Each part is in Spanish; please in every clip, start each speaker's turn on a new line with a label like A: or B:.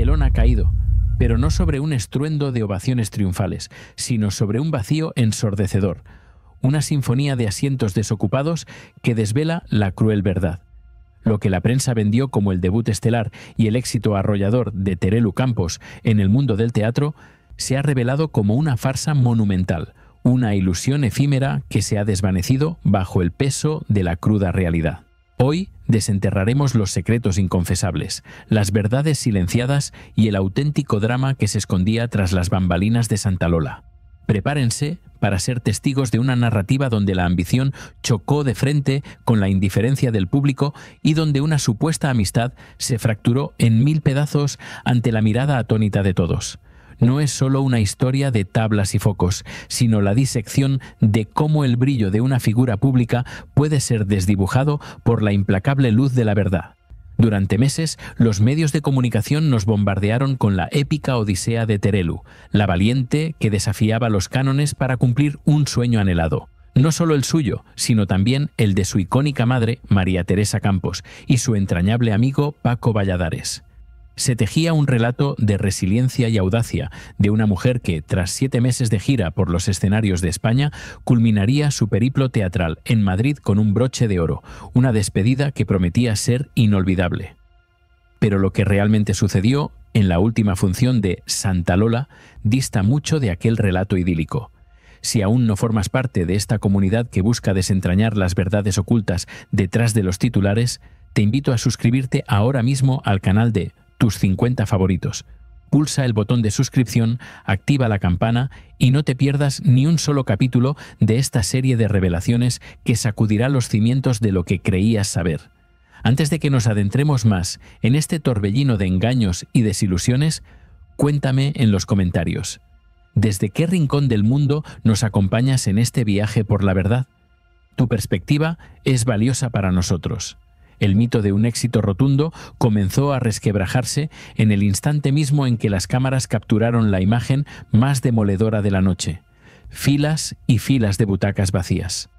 A: telón ha caído, pero no sobre un estruendo de ovaciones triunfales, sino sobre un vacío ensordecedor, una sinfonía de asientos desocupados que desvela la cruel verdad. Lo que la prensa vendió como el debut estelar y el éxito arrollador de Terelu Campos en el mundo del teatro se ha revelado como una farsa monumental, una ilusión efímera que se ha desvanecido bajo el peso de la cruda realidad. Hoy desenterraremos los secretos inconfesables, las verdades silenciadas y el auténtico drama que se escondía tras las bambalinas de Santa Lola. Prepárense para ser testigos de una narrativa donde la ambición chocó de frente con la indiferencia del público y donde una supuesta amistad se fracturó en 1000 pedazos ante la mirada atónita de todos. No es solo una historia de tablas y focos, sino la disección de cómo el brillo de una figura pública puede ser desdibujado por la implacable luz de la verdad. Durante meses, los medios de comunicación nos bombardearon con la épica odisea de Terelu, la valiente que desafiaba los cánones para cumplir un sueño anhelado. No solo el suyo, sino también el de su icónica madre, María Teresa Campos, y su entrañable amigo Paco Valladares. Se tejía un relato de resiliencia y audacia de una mujer que, tras 7 meses de gira por los escenarios de España, culminaría su periplo teatral en Madrid con un broche de oro, una despedida que prometía ser inolvidable. Pero lo que realmente sucedió en la última función de Santa Lola dista mucho de aquel relato idílico. Si aún no formas parte de esta comunidad que busca desentrañar las verdades ocultas detrás de los titulares, te invito a suscribirte ahora mismo al canal de Tus 50 favoritos. Pulsa el botón de suscripción, activa la campana y no te pierdas ni un solo capítulo de esta serie de revelaciones que sacudirá los cimientos de lo que creías saber. Antes de que nos adentremos más en este torbellino de engaños y desilusiones, cuéntame en los comentarios. ¿Desde qué rincón del mundo nos acompañas en este viaje por la verdad? Tu perspectiva es valiosa para nosotros. El mito de un éxito rotundo comenzó a resquebrajarse en el instante mismo en que las cámaras capturaron la imagen más demoledora de la noche. Filas y filas de butacas vacías.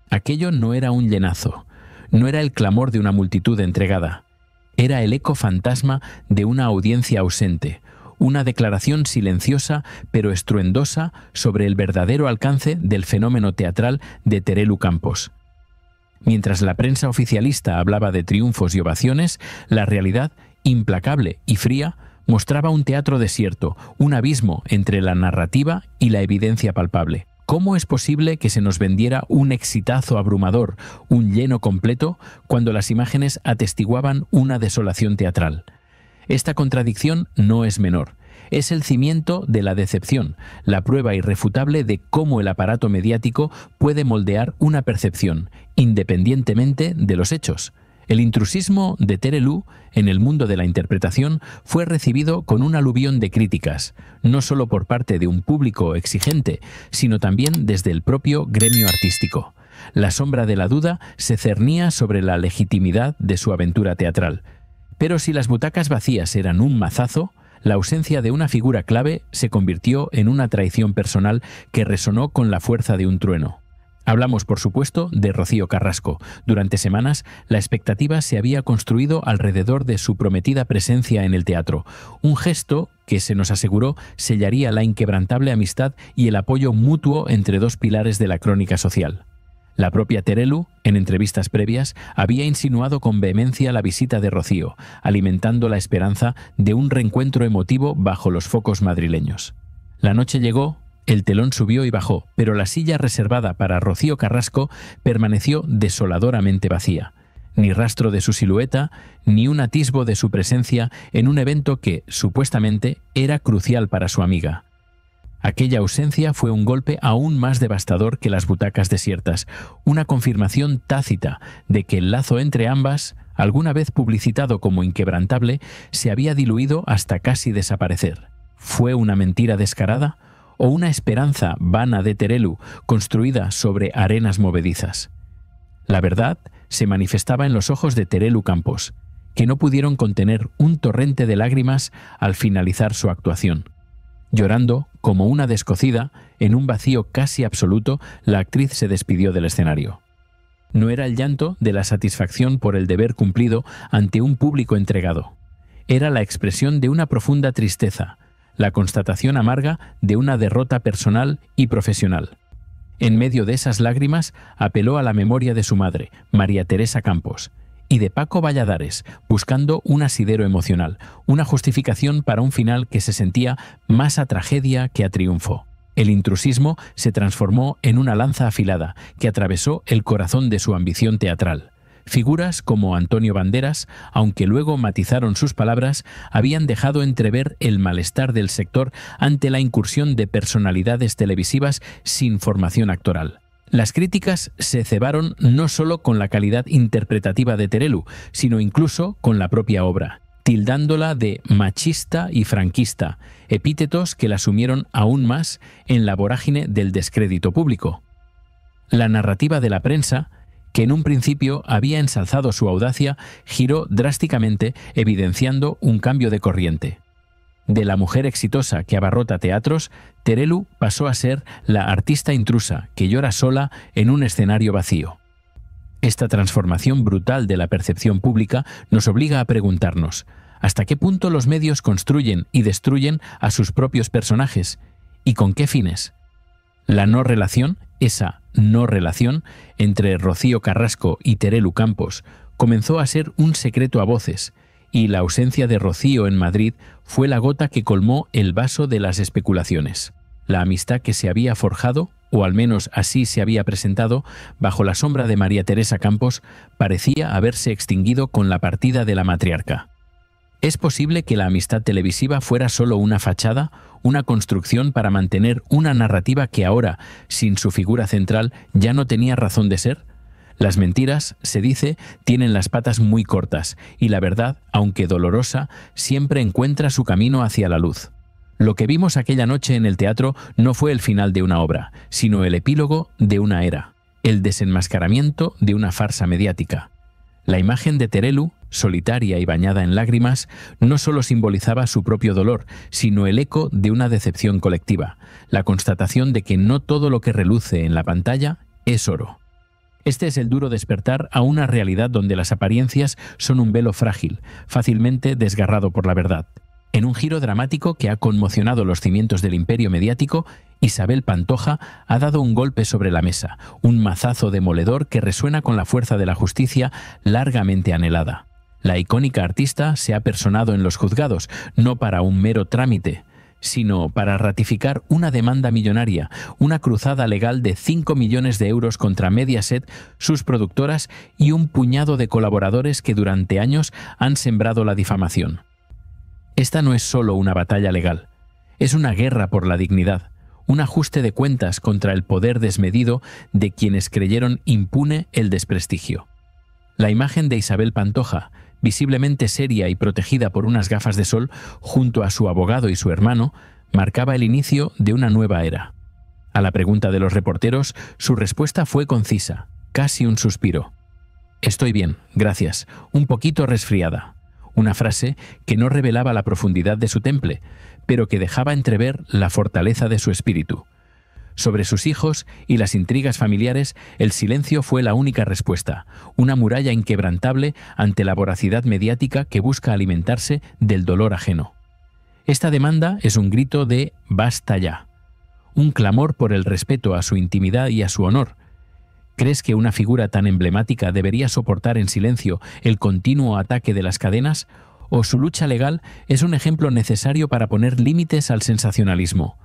A: Aquello no era un llenazo, no era el clamor de una multitud entregada. Era el eco fantasma de una audiencia ausente, una declaración silenciosa pero estruendosa sobre el verdadero alcance del fenómeno teatral de Terelu Campos. Mientras la prensa oficialista hablaba de triunfos y ovaciones, la realidad, implacable y fría, mostraba un teatro desierto, un abismo entre la narrativa y la evidencia palpable. ¿Cómo es posible que se nos vendiera un exitazo abrumador, un lleno completo, cuando las imágenes atestiguaban una desolación teatral? Esta contradicción no es menor. Es el cimiento de la decepción, la prueba irrefutable de cómo el aparato mediático puede moldear una percepción, independientemente de los hechos. El intrusismo de Terelu en el mundo de la interpretación fue recibido con un aluvión de críticas, no solo por parte de un público exigente, sino también desde el propio gremio artístico. La sombra de la duda se cernía sobre la legitimidad de su aventura teatral. Pero si las butacas vacías eran un mazazo, la ausencia de una figura clave se convirtió en una traición personal que resonó con la fuerza de un trueno. Hablamos, por supuesto, de Rocío Carrasco. Durante semanas, la expectativa se había construido alrededor de su prometida presencia en el teatro, un gesto que, se nos aseguró, sellaría la inquebrantable amistad y el apoyo mutuo entre dos pilares de la crónica social. La propia Terelu, en entrevistas previas, había insinuado con vehemencia la visita de Rocío, alimentando la esperanza de un reencuentro emotivo bajo los focos madrileños. La noche llegó, el telón subió y bajó, pero la silla reservada para Rocío Carrasco permaneció desoladoramente vacía. Ni rastro de su silueta, ni un atisbo de su presencia en un evento que, supuestamente, era crucial para su amiga. Aquella ausencia fue un golpe aún más devastador que las butacas desiertas, una confirmación tácita de que el lazo entre ambas, alguna vez publicitado como inquebrantable, se había diluido hasta casi desaparecer. ¿Fue una mentira descarada o una esperanza vana de Terelu construida sobre arenas movedizas? La verdad se manifestaba en los ojos de Terelu Campos, que no pudieron contener un torrente de lágrimas al finalizar su actuación. Llorando, como una descocida, en un vacío casi absoluto, la actriz se despidió del escenario. No era el llanto de la satisfacción por el deber cumplido ante un público entregado. era la expresión de una profunda tristeza, la constatación amarga de una derrota personal y profesional. En medio de esas lágrimas apeló a la memoria de su madre, María Teresa Campos, y de Paco Valladares, buscando un asidero emocional, una justificación para un final que se sentía más a tragedia que a triunfo. El intrusismo se transformó en una lanza afilada que atravesó el corazón de su ambición teatral. Figuras como Antonio Banderas, aunque luego matizaron sus palabras, habían dejado entrever el malestar del sector ante la incursión de personalidades televisivas sin formación actoral. Las críticas se cebaron no solo con la calidad interpretativa de Terelu, sino incluso con la propia obra, tildándola de machista y franquista, epítetos que la sumieron aún más en la vorágine del descrédito público. La narrativa de la prensa, que en un principio había ensalzado su audacia, giró drásticamente, evidenciando un cambio de corriente. De la mujer exitosa que abarrota teatros, Terelu pasó a ser la artista intrusa que llora sola en un escenario vacío. Esta transformación brutal de la percepción pública nos obliga a preguntarnos ¿hasta qué punto los medios construyen y destruyen a sus propios personajes? ¿Y con qué fines? La no relación, esa no relación entre Rocío Carrasco y Terelu Campos, comenzó a ser un secreto a voces, y la ausencia de Rocío en Madrid fue la gota que colmó el vaso de las especulaciones. La amistad que se había forjado, o al menos así se había presentado, bajo la sombra de María Teresa Campos, parecía haberse extinguido con la partida de la matriarca. ¿Es posible que la amistad televisiva fuera solo una fachada, una construcción para mantener una narrativa que ahora, sin su figura central, ya no tenía razón de ser? Las mentiras, se dice, tienen las patas muy cortas, y la verdad, aunque dolorosa, siempre encuentra su camino hacia la luz. Lo que vimos aquella noche en el teatro no fue el final de una obra, sino el epílogo de una era, el desenmascaramiento de una farsa mediática. La imagen de Terelu, solitaria y bañada en lágrimas, no solo simbolizaba su propio dolor, sino el eco de una decepción colectiva, la constatación de que no todo lo que reluce en la pantalla es oro. Este es el duro despertar a una realidad donde las apariencias son un velo frágil, fácilmente desgarrado por la verdad. En un giro dramático que ha conmocionado los cimientos del imperio mediático, Isabel Pantoja ha dado un golpe sobre la mesa, un mazazo demoledor que resuena con la fuerza de la justicia largamente anhelada. La icónica artista se ha personado en los juzgados, no para un mero trámite, sino para ratificar una demanda millonaria, una cruzada legal de 5 millones de euros contra Mediaset, sus productoras y un puñado de colaboradores que durante años han sembrado la difamación. Esta no es solo una batalla legal, es una guerra por la dignidad, un ajuste de cuentas contra el poder desmedido de quienes creyeron impune el desprestigio. La imagen de Isabel Pantoja, visiblemente seria y protegida por unas gafas de sol, junto a su abogado y su hermano, marcaba el inicio de una nueva era. A la pregunta de los reporteros, su respuesta fue concisa, casi un suspiro. «Estoy bien, gracias, un poquito resfriada». Una frase que no revelaba la profundidad de su temple, pero que dejaba entrever la fortaleza de su espíritu. Sobre sus hijos y las intrigas familiares, el silencio fue la única respuesta, una muralla inquebrantable ante la voracidad mediática que busca alimentarse del dolor ajeno. Esta demanda es un grito de «basta ya», un clamor por el respeto a su intimidad y a su honor. ¿Crees que una figura tan emblemática debería soportar en silencio el continuo ataque de las cadenas? ¿O su lucha legal es un ejemplo necesario para poner límites al sensacionalismo?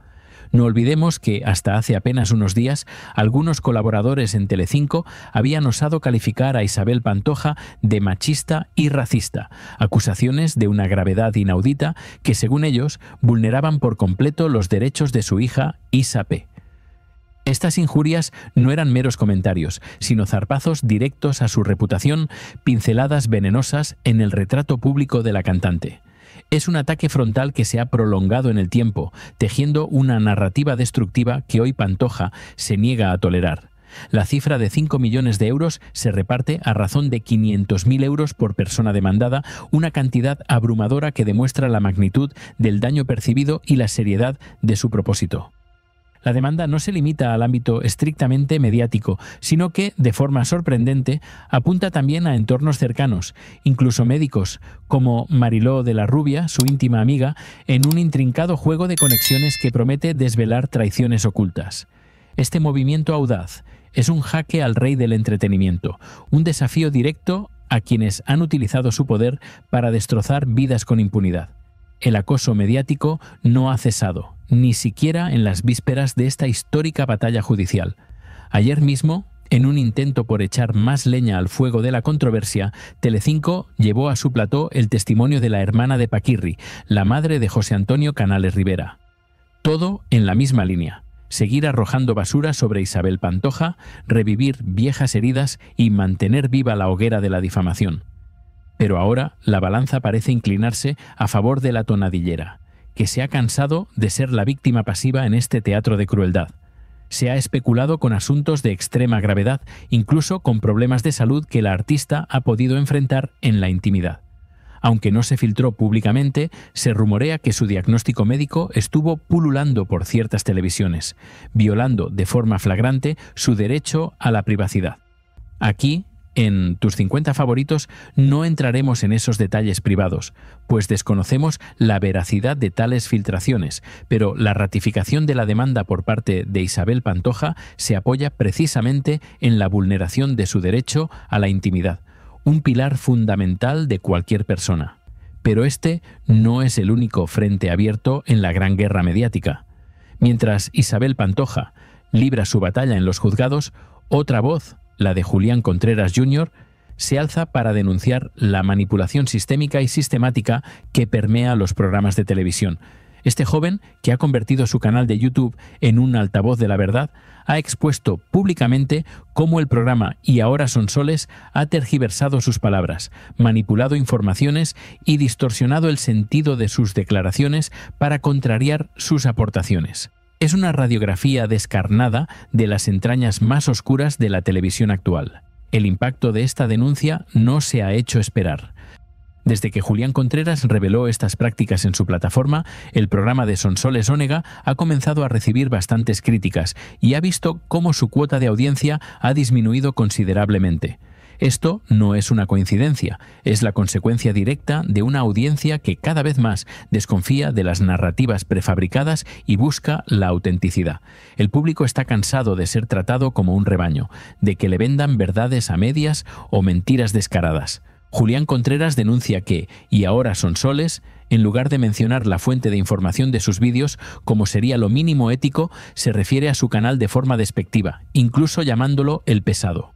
A: No olvidemos que, hasta hace apenas unos días, algunos colaboradores en Telecinco habían osado calificar a Isabel Pantoja de machista y racista, acusaciones de una gravedad inaudita que, según ellos, vulneraban por completo los derechos de su hija Isa P. Estas injurias no eran meros comentarios, sino zarpazos directos a su reputación, pinceladas venenosas en el retrato público de la cantante. Es un ataque frontal que se ha prolongado en el tiempo, tejiendo una narrativa destructiva que hoy Pantoja se niega a tolerar. La cifra de 5 millones de euros se reparte a razón de 500.000 euros por persona demandada, una cantidad abrumadora que demuestra la magnitud del daño percibido y la seriedad de su propósito. La demanda no se limita al ámbito estrictamente mediático, sino que, de forma sorprendente, apunta también a entornos cercanos, incluso médicos, como Mariló de la Rubia, su íntima amiga, en un intrincado juego de conexiones que promete desvelar traiciones ocultas. Este movimiento audaz es un jaque al rey del entretenimiento, un desafío directo a quienes han utilizado su poder para destrozar vidas con impunidad. El acoso mediático no ha cesado, ni siquiera en las vísperas de esta histórica batalla judicial. Ayer mismo, en un intento por echar más leña al fuego de la controversia, Telecinco llevó a su plató el testimonio de la hermana de Paquirri, la madre de José Antonio Canales Rivera. Todo en la misma línea: seguir arrojando basura sobre Isabel Pantoja, revivir viejas heridas y mantener viva la hoguera de la difamación. Pero ahora la balanza parece inclinarse a favor de la tonadillera, que se ha cansado de ser la víctima pasiva en este teatro de crueldad. Se ha especulado con asuntos de extrema gravedad, incluso con problemas de salud que la artista ha podido enfrentar en la intimidad. Aunque no se filtró públicamente, se rumorea que su diagnóstico médico estuvo pululando por ciertas televisiones, violando de forma flagrante su derecho a la privacidad. Aquí, en Tus 50 favoritos, no entraremos en esos detalles privados, pues desconocemos la veracidad de tales filtraciones, pero la ratificación de la demanda por parte de Isabel Pantoja se apoya precisamente en la vulneración de su derecho a la intimidad, un pilar fundamental de cualquier persona. Pero este no es el único frente abierto en la gran guerra mediática. Mientras Isabel Pantoja libra su batalla en los juzgados, otra voz, la de Julián Contreras Jr., se alza para denunciar la manipulación sistémica y sistemática que permea los programas de televisión. Este joven, que ha convertido su canal de YouTube en un altavoz de la verdad, ha expuesto públicamente cómo el programa Y ahora son soles ha tergiversado sus palabras, manipulado informaciones y distorsionado el sentido de sus declaraciones para contrariar sus aportaciones. Es una radiografía descarnada de las entrañas más oscuras de la televisión actual. El impacto de esta denuncia no se ha hecho esperar. Desde que Julián Contreras reveló estas prácticas en su plataforma, el programa de Sonsoles Onega ha comenzado a recibir bastantes críticas y ha visto cómo su cuota de audiencia ha disminuido considerablemente. Esto no es una coincidencia, es la consecuencia directa de una audiencia que cada vez más desconfía de las narrativas prefabricadas y busca la autenticidad. El público está cansado de ser tratado como un rebaño, de que le vendan verdades a medias o mentiras descaradas. Julián Contreras denuncia que Y ahora son soles, en lugar de mencionar la fuente de información de sus vídeos, como sería lo mínimo ético, se refiere a su canal de forma despectiva, incluso llamándolo El Pesado.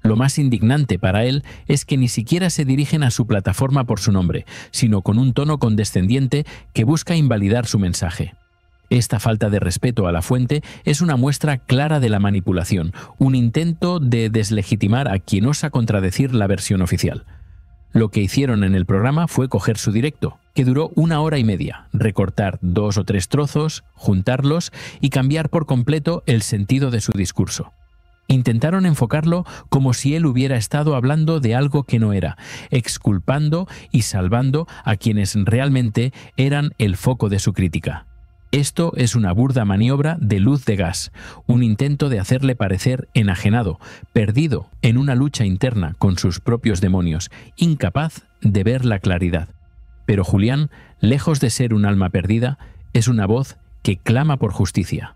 A: Lo más indignante para él es que ni siquiera se dirigen a su plataforma por su nombre, sino con un tono condescendiente que busca invalidar su mensaje. Esta falta de respeto a la fuente es una muestra clara de la manipulación, un intento de deslegitimar a quien osa contradecir la versión oficial. Lo que hicieron en el programa fue coger su directo, que duró 1 hora y media, recortar 2 o 3 trozos, juntarlos y cambiar por completo el sentido de su discurso. Intentaron enfocarlo como si él hubiera estado hablando de algo que no era, exculpando y salvando a quienes realmente eran el foco de su crítica. Esto es una burda maniobra de luz de gas, un intento de hacerle parecer enajenado, perdido en una lucha interna con sus propios demonios, incapaz de ver la claridad. Pero Julián, lejos de ser un alma perdida, es una voz que clama por justicia.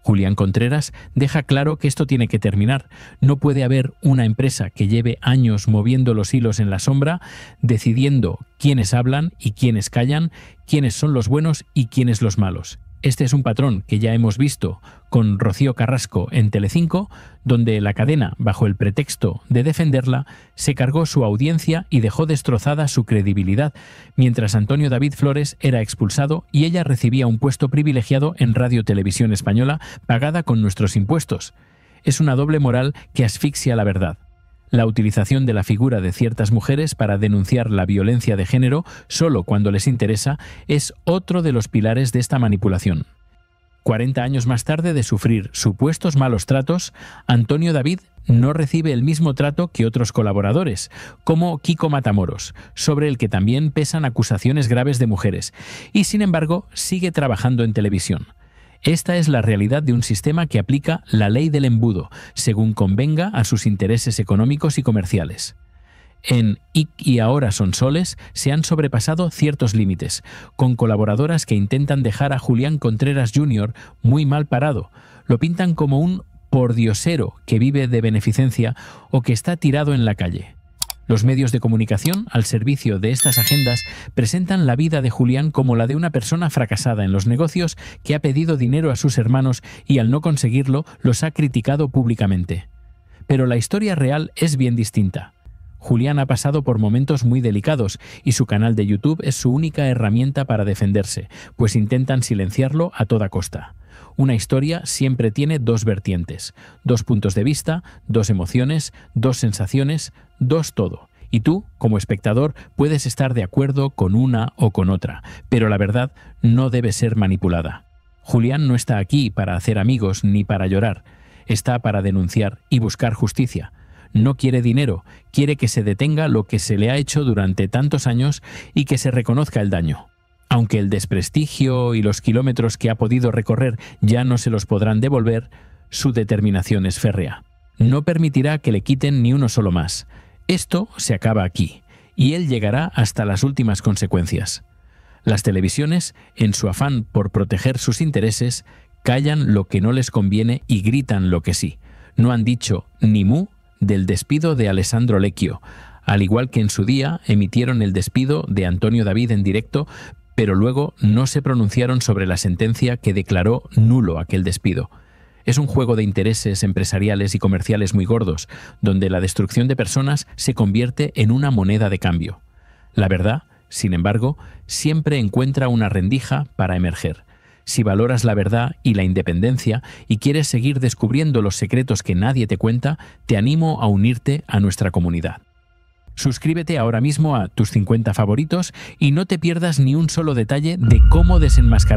A: Julián Contreras deja claro que esto tiene que terminar. No puede haber una empresa que lleve años moviendo los hilos en la sombra, decidiendo quiénes hablan y quiénes callan, quiénes son los buenos y quiénes los malos. Este es un patrón que ya hemos visto con Rocío Carrasco en Telecinco, donde la cadena, bajo el pretexto de defenderla, se cargó su audiencia y dejó destrozada su credibilidad, mientras Antonio David Flores era expulsado y ella recibía un puesto privilegiado en Radio Televisión Española pagada con nuestros impuestos. Es una doble moral que asfixia la verdad. La utilización de la figura de ciertas mujeres para denunciar la violencia de género solo cuando les interesa es otro de los pilares de esta manipulación. 40 años más tarde de sufrir supuestos malos tratos, Antonio David no recibe el mismo trato que otros colaboradores, como Kiko Matamoros, sobre el que también pesan acusaciones graves de mujeres, y sin embargo sigue trabajando en televisión. Esta es la realidad de un sistema que aplica la ley del embudo, según convenga a sus intereses económicos y comerciales. En Y ahora son soles se han sobrepasado ciertos límites, con colaboradoras que intentan dejar a Julián Contreras Jr. muy mal parado. Lo pintan como un pordiosero que vive de beneficencia o que está tirado en la calle. Los medios de comunicación, al servicio de estas agendas, presentan la vida de Julián como la de una persona fracasada en los negocios que ha pedido dinero a sus hermanos y al no conseguirlo los ha criticado públicamente. Pero la historia real es bien distinta. Julián ha pasado por momentos muy delicados y su canal de YouTube es su única herramienta para defenderse, pues intentan silenciarlo a toda costa. Una historia siempre tiene dos vertientes, dos puntos de vista, dos emociones, dos sensaciones, dos todo. Y tú, como espectador, puedes estar de acuerdo con una o con otra, pero la verdad no debe ser manipulada. Julián no está aquí para hacer amigos ni para llorar, está para denunciar y buscar justicia. No quiere dinero, quiere que se detenga lo que se le ha hecho durante tantos años y que se reconozca el daño. Aunque el desprestigio y los kilómetros que ha podido recorrer ya no se los podrán devolver, su determinación es férrea. No permitirá que le quiten ni uno solo más. Esto se acaba aquí, y él llegará hasta las últimas consecuencias. Las televisiones, en su afán por proteger sus intereses, callan lo que no les conviene y gritan lo que sí. No han dicho ni mu del despido de Alessandro Lecchio, al igual que en su día emitieron el despido de Antonio David en directo, pero luego no se pronunciaron sobre la sentencia que declaró nulo aquel despido. Es un juego de intereses empresariales y comerciales muy gordos, donde la destrucción de personas se convierte en una moneda de cambio. La verdad, sin embargo, siempre encuentra una rendija para emerger. Si valoras la verdad y la independencia y quieres seguir descubriendo los secretos que nadie te cuenta, te animo a unirte a nuestra comunidad. Suscríbete ahora mismo a tus 50 favoritos y no te pierdas ni un solo detalle de cómo desenmascarar